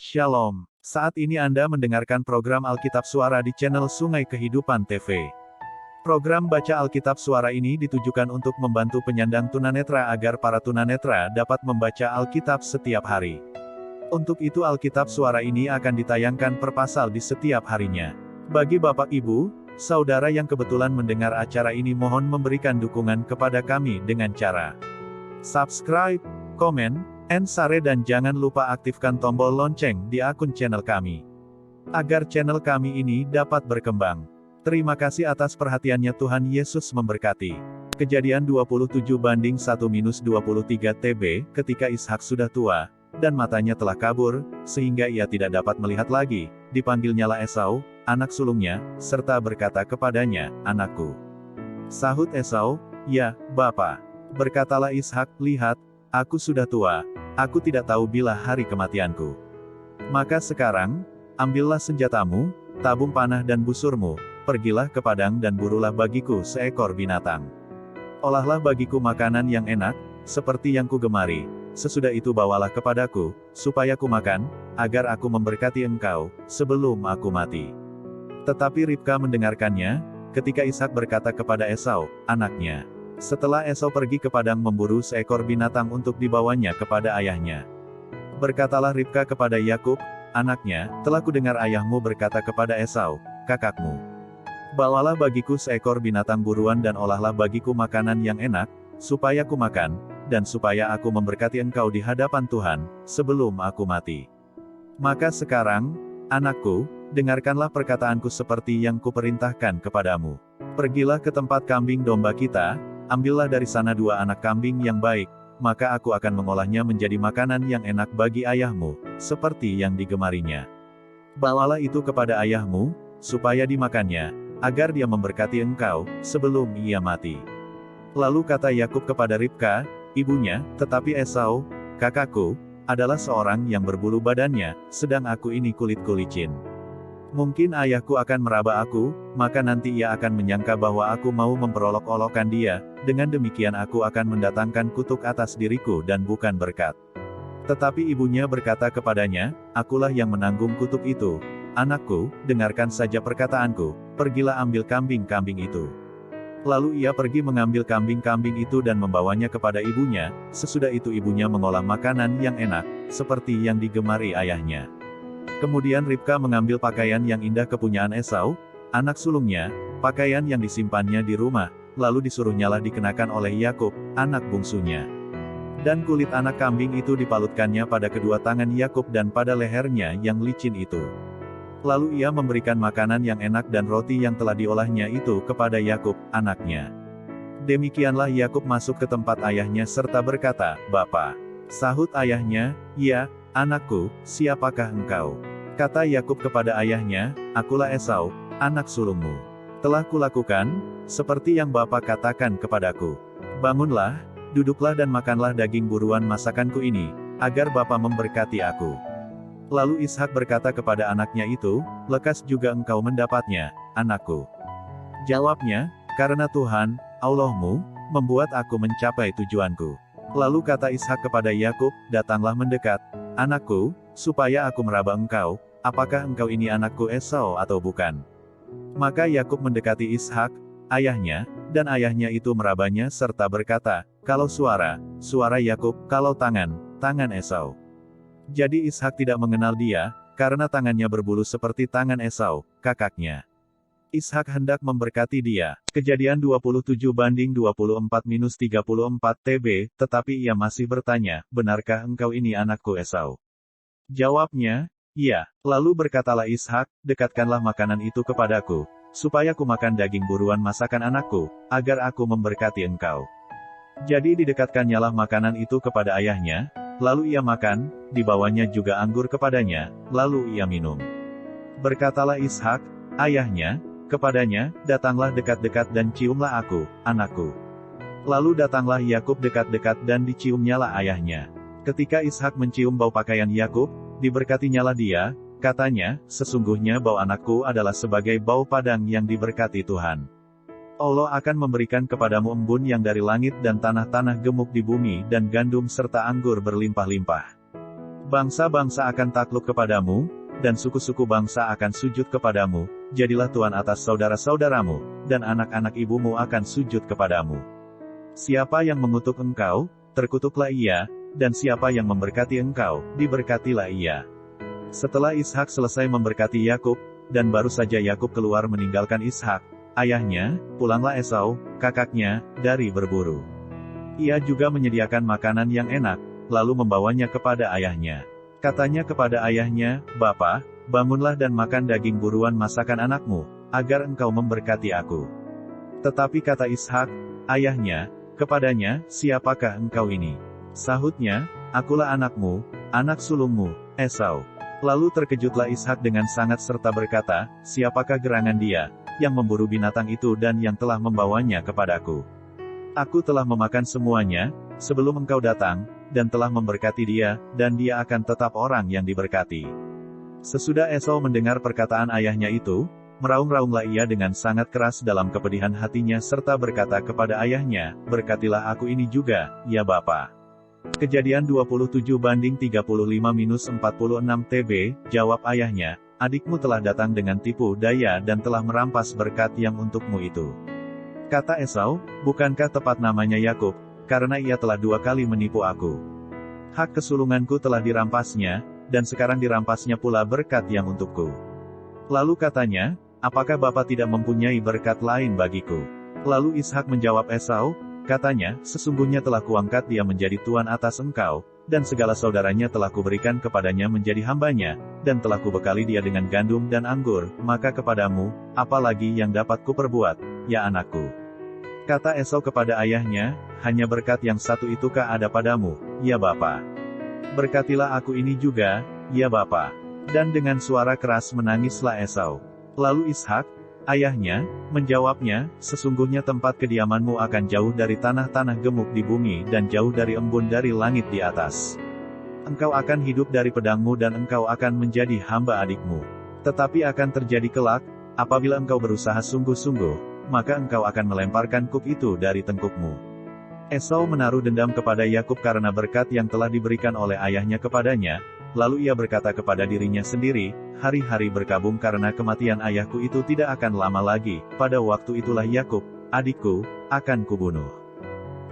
Shalom. Saat ini Anda mendengarkan program Alkitab Suara di channel Sungai Kehidupan TV. Program Baca Alkitab Suara ini ditujukan untuk membantu penyandang tunanetra agar para tunanetra dapat membaca Alkitab setiap hari. Untuk itu Alkitab Suara ini akan ditayangkan per pasal di setiap harinya. Bagi Bapak Ibu, Saudara yang kebetulan mendengar acara ini mohon memberikan dukungan kepada kami dengan cara subscribe, komen, and share dan jangan lupa aktifkan tombol lonceng di akun channel kami. Agar channel kami ini dapat berkembang. Terima kasih atas perhatiannya, Tuhan Yesus memberkati. Kejadian 27:1-23 TB, ketika Ishak sudah tua, dan matanya telah kabur, sehingga ia tidak dapat melihat lagi, dipanggilnyalah Esau, anak sulungnya, serta berkata kepadanya, "Anakku." Sahut Esau, "Ya, Bapa." Berkatalah Ishak, "Lihat, aku sudah tua, aku tidak tahu bila hari kematianku. Maka sekarang, ambillah senjatamu, tabung panah dan busurmu, pergilah ke padang dan burulah bagiku seekor binatang. Olahlah bagiku makanan yang enak, seperti yang kugemari, sesudah itu bawalah kepadaku, supaya kumakan, agar aku memberkati engkau, sebelum aku mati." Tetapi Ribka mendengarkannya, ketika Ishak berkata kepada Esau, anaknya. Setelah Esau pergi ke padang memburu seekor binatang untuk dibawanya kepada ayahnya. Berkatalah Ribka kepada Yakub, anaknya, "Telah kudengar ayahmu berkata kepada Esau, kakakmu, bawalah bagiku seekor binatang buruan dan olahlah bagiku makanan yang enak, supaya ku makan, dan supaya aku memberkati engkau di hadapan Tuhan, sebelum aku mati. Maka sekarang, anakku, dengarkanlah perkataanku seperti yang kuperintahkan kepadamu. Pergilah ke tempat kambing domba kita, ambillah dari sana 2 anak kambing yang baik, maka aku akan mengolahnya menjadi makanan yang enak bagi ayahmu, seperti yang digemarinya. Bawalah itu kepada ayahmu, supaya dimakannya, agar dia memberkati engkau, sebelum ia mati." Lalu kata Yakub kepada Ribka, ibunya, "Tetapi Esau, kakakku, adalah seorang yang berbulu badannya, sedang aku ini kulit-ku licin. Mungkin ayahku akan meraba aku, maka nanti ia akan menyangka bahwa aku mau memperolok-olokkan dia, dengan demikian aku akan mendatangkan kutuk atas diriku dan bukan berkat." Tetapi ibunya berkata kepadanya, "Akulah yang menanggung kutuk itu. Anakku, dengarkan saja perkataanku, pergilah ambil kambing-kambing itu." Lalu ia pergi mengambil kambing-kambing itu dan membawanya kepada ibunya, sesudah itu ibunya mengolah makanan yang enak, seperti yang digemari ayahnya. Kemudian Ribka mengambil pakaian yang indah kepunyaan Esau, anak sulungnya, pakaian yang disimpannya di rumah, lalu disuruhnyalah dikenakan oleh Yakub, anak bungsunya. Dan kulit anak kambing itu dipalutkannya pada kedua tangan Yakub dan pada lehernya yang licin itu. Lalu ia memberikan makanan yang enak dan roti yang telah diolahnya itu kepada Yakub, anaknya. Demikianlah Yakub masuk ke tempat ayahnya serta berkata, "Bapa." Sahut ayahnya, "Ya, anakku, siapakah engkau?" Kata Yakub kepada ayahnya, "Akulah Esau, anak sulungmu. Telah kulakukan, seperti yang Bapa katakan kepadaku. Bangunlah, duduklah dan makanlah daging buruan masakanku ini, agar Bapa memberkati aku." Lalu Ishak berkata kepada anaknya itu, "Lekas juga engkau mendapatnya, anakku." Jawabnya, "Karena Tuhan, Allahmu, membuat aku mencapai tujuanku." Lalu kata Ishak kepada Yakub, "Datanglah mendekat, anakku, supaya aku meraba engkau, apakah engkau ini anakku Esau atau bukan?" Maka Yakub mendekati Ishak, ayahnya, dan ayahnya itu merabanya serta berkata, "Kalau suara Yakub, kalau tangan Esau." Jadi Ishak tidak mengenal dia, karena tangannya berbulu seperti tangan Esau, kakaknya. Ishak hendak memberkati dia. Kejadian 27:24-34 TB, tetapi ia masih bertanya, "Benarkah engkau ini anakku Esau?" Jawabnya, "Iya." Lalu berkatalah Ishak, "Dekatkanlah makanan itu kepadaku, supaya ku makan daging buruan masakan anakku, agar aku memberkati engkau." Jadi didekatkannyalah makanan itu kepada ayahnya, lalu ia makan, dibawanya juga anggur kepadanya, lalu ia minum. Berkatalah Ishak, ayahnya, kepadanya, "Datanglah dekat-dekat dan ciumlah aku, anakku." Lalu datanglah Yakub dekat-dekat dan diciumnyalah ayahnya. Ketika Ishak mencium bau pakaian Yakub, diberkatinyalah dia, katanya, "Sesungguhnya bau anakku adalah sebagai bau padang yang diberkati Tuhan. Allah akan memberikan kepadamu embun yang dari langit dan tanah-tanah gemuk di bumi dan gandum serta anggur berlimpah-limpah." Bangsa-bangsa akan takluk kepadamu, dan suku-suku bangsa akan sujud kepadamu, jadilah tuan atas saudara-saudaramu, dan anak-anak ibumu akan sujud kepadamu. Siapa yang mengutuk engkau, terkutuklah ia, dan siapa yang memberkati engkau, diberkatilah ia. Setelah Ishak selesai memberkati Yakub, dan baru saja Yakub keluar meninggalkan Ishak, ayahnya, pulanglah Esau, kakaknya, dari berburu. Ia juga menyediakan makanan yang enak, lalu membawanya kepada ayahnya. Katanya kepada ayahnya, "Bapa, bangunlah dan makan daging buruan masakan anakmu, agar engkau memberkati aku." Tetapi kata Ishak, ayahnya, kepadanya, "Siapakah engkau ini?" Sahutnya, "Akulah anakmu, anak sulungmu, Esau." Lalu terkejutlah Ishak dengan sangat serta berkata, "Siapakah gerangan dia, yang memburu binatang itu dan yang telah membawanya kepadaku? Aku telah memakan semuanya, sebelum engkau datang, dan telah memberkati dia, dan dia akan tetap orang yang diberkati." Sesudah Esau mendengar perkataan ayahnya itu, meraung-raunglah ia dengan sangat keras dalam kepedihan hatinya serta berkata kepada ayahnya, "Berkatilah aku ini juga, ya Bapa." Kejadian 27:35-46 TB, jawab ayahnya, "Adikmu telah datang dengan tipu daya dan telah merampas berkat yang untukmu itu." Kata Esau, "Bukankah tepat namanya Yakub, karena ia telah 2 kali menipu aku? Hak kesulunganku telah dirampasnya, dan sekarang dirampasnya pula berkat yang untukku." Lalu katanya, "Apakah Bapa tidak mempunyai berkat lain bagiku?" Lalu Ishak menjawab Esau, katanya, "Sesungguhnya telah kuangkat dia menjadi tuan atas engkau, dan segala saudaranya telah kuberikan kepadanya menjadi hambanya, dan telah kubekali dia dengan gandum dan anggur, maka kepadamu, apa lagi yang dapat kuperbuat, ya anakku?" Kata Esau kepada ayahnya, "Hanya berkat yang satu itukah ada padamu, ya Bapa? Berkatilah aku ini juga, ya Bapa." Dan dengan suara keras menangislah Esau. Lalu Ishak, ayahnya, menjawabnya, "Sesungguhnya tempat kediamanmu akan jauh dari tanah-tanah gemuk di bumi dan jauh dari embun dari langit di atas. Engkau akan hidup dari pedangmu dan engkau akan menjadi hamba adikmu. Tetapi akan terjadi kelak, apabila engkau berusaha sungguh-sungguh, maka engkau akan melemparkan kuk itu dari tengkukmu." Esau menaruh dendam kepada Yakub karena berkat yang telah diberikan oleh ayahnya kepadanya, lalu ia berkata kepada dirinya sendiri, "Hari-hari berkabung karena kematian ayahku itu tidak akan lama lagi, pada waktu itulah Yakub, adikku, akan kubunuh."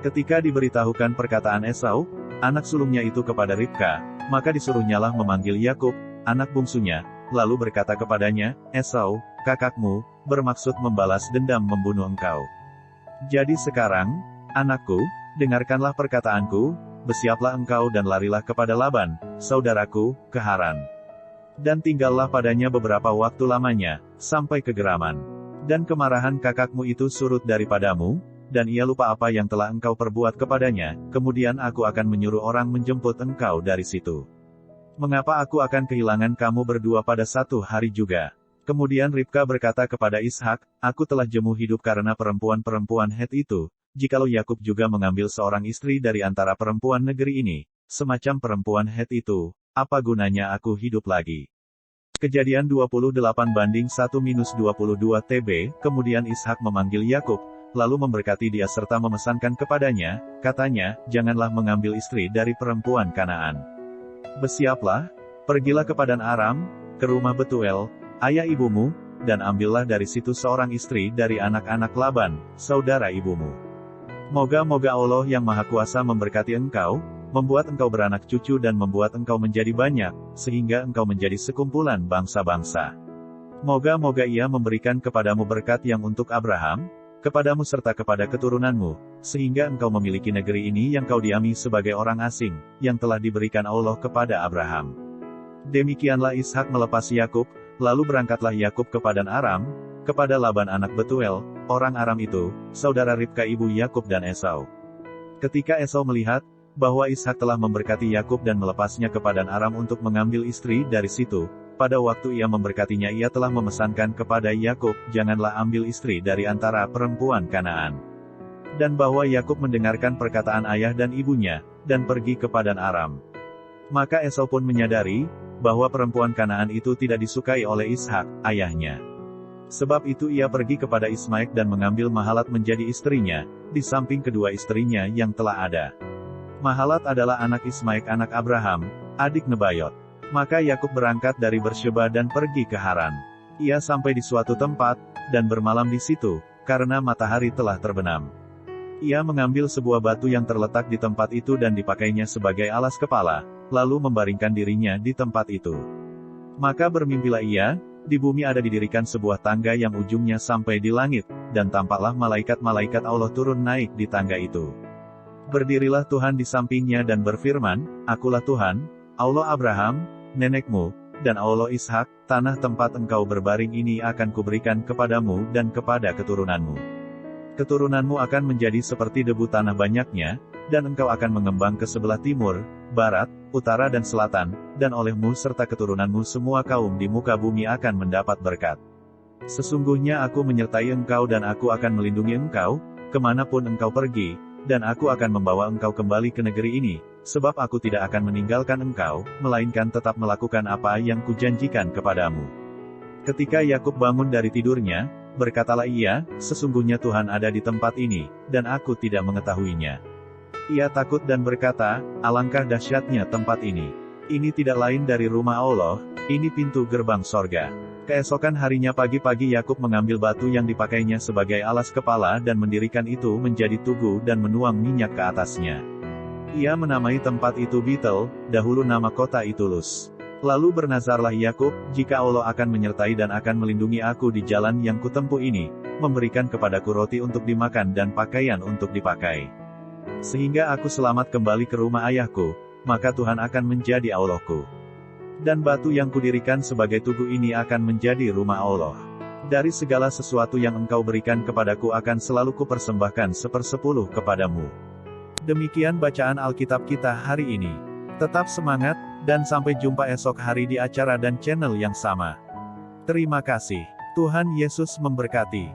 Ketika diberitahukan perkataan Esau, anak sulungnya itu kepada Ribka, maka disuruhnyalah memanggil Yakub, anak bungsunya, lalu berkata kepadanya, "Esau, kakakmu, bermaksud membalas dendam membunuh engkau. Jadi sekarang, anakku, dengarkanlah perkataanku, bersiaplah engkau dan larilah kepada Laban, saudaraku, ke Haran. Dan tinggallah padanya beberapa waktu lamanya, sampai ke Geraman. Dan kemarahan kakakmu itu surut daripadamu, dan ia lupa apa yang telah engkau perbuat kepadanya, kemudian aku akan menyuruh orang menjemput engkau dari situ. Mengapa aku akan kehilangan kamu berdua pada satu hari juga?" Kemudian Ribka berkata kepada Ishak, "Aku telah jemu hidup karena perempuan-perempuan Het itu, jikalau Yakub juga mengambil seorang istri dari antara perempuan negeri ini, semacam perempuan Het itu, apa gunanya aku hidup lagi?" Kejadian 28:1-22 TB, kemudian Ishak memanggil Yakub, lalu memberkati dia serta memesankan kepadanya, katanya, "Janganlah mengambil istri dari perempuan Kanaan. Bersiaplah, pergilah ke Padan Aram, ke rumah Betuel, ayah ibumu, dan ambillah dari situ seorang istri dari anak-anak Laban, saudara ibumu. Moga-moga Allah yang Maha Kuasa memberkati engkau, membuat engkau beranak cucu dan membuat engkau menjadi banyak, sehingga engkau menjadi sekumpulan bangsa-bangsa. Moga-moga Ia memberikan kepadamu berkat yang untuk Abraham, kepadamu serta kepada keturunanmu, sehingga engkau memiliki negeri ini yang kau diami sebagai orang asing, yang telah diberikan Allah kepada Abraham." Demikianlah Ishak melepas Yakub, lalu berangkatlah Yakub ke Padan Aram, kepada Laban anak Betuel, orang Aram itu, saudara Ribka ibu Yakub dan Esau. Ketika Esau melihat bahwa Ishak telah memberkati Yakub dan melepasnya ke Padan Aram untuk mengambil istri dari situ, pada waktu ia memberkatinya ia telah memesankan kepada Yakub, "Janganlah ambil istri dari antara perempuan Kanaan." Dan bahwa Yakub mendengarkan perkataan ayah dan ibunya, dan pergi ke Padan Aram. Maka Esau pun menyadari bahwa perempuan Kanaan itu tidak disukai oleh Ishak, ayahnya. Sebab itu ia pergi kepada Ismaik dan mengambil Mahalat menjadi istrinya, di samping kedua istrinya yang telah ada. Mahalat adalah anak Ismaik anak Abraham, adik Nebayot. Maka Yakub berangkat dari Bersheba dan pergi ke Haran. Ia sampai di suatu tempat, dan bermalam di situ, karena matahari telah terbenam. Ia mengambil sebuah batu yang terletak di tempat itu dan dipakainya sebagai alas kepala, lalu membaringkan dirinya di tempat itu. Maka bermimpilah ia, di bumi ada didirikan sebuah tangga yang ujungnya sampai di langit, dan tampaklah malaikat-malaikat Allah turun naik di tangga itu. Berdirilah Tuhan di sampingnya dan berfirman, "Akulah Tuhan, Allah Abraham, nenekmu, dan Allah Ishak, tanah tempat engkau berbaring ini akan kuberikan kepadamu dan kepada keturunanmu. Keturunanmu akan menjadi seperti debu tanah banyaknya, dan engkau akan mengembang ke sebelah timur, barat, utara dan selatan, dan olehmu serta keturunanmu semua kaum di muka bumi akan mendapat berkat. Sesungguhnya aku menyertai engkau dan aku akan melindungi engkau, kemanapun engkau pergi, dan aku akan membawa engkau kembali ke negeri ini, sebab aku tidak akan meninggalkan engkau, melainkan tetap melakukan apa yang kujanjikan kepadamu." Ketika Yakub bangun dari tidurnya, berkatalah ia, "Sesungguhnya Tuhan ada di tempat ini, dan aku tidak mengetahuinya." Ia takut dan berkata, "Alangkah dahsyatnya tempat ini. Ini tidak lain dari rumah Allah, ini pintu gerbang sorga." Keesokan harinya pagi-pagi Yakub mengambil batu yang dipakainya sebagai alas kepala dan mendirikan itu menjadi tugu dan menuang minyak ke atasnya. Ia menamai tempat itu Betel, dahulu nama kota itu Luz. Lalu bernazarlah Yakub, "Jika Allah akan menyertai dan akan melindungi aku di jalan yang kutempuh ini, memberikan kepadaku roti untuk dimakan dan pakaian untuk dipakai, sehingga aku selamat kembali ke rumah ayahku, maka Tuhan akan menjadi Allahku. Dan batu yang kudirikan sebagai tugu ini akan menjadi rumah Allah. Dari segala sesuatu yang engkau berikan kepadaku akan selalu kupersembahkan 1/10 kepadamu." Demikian bacaan Alkitab kita hari ini. Tetap semangat, dan sampai jumpa esok hari di acara dan channel yang sama. Terima kasih. Tuhan Yesus memberkati.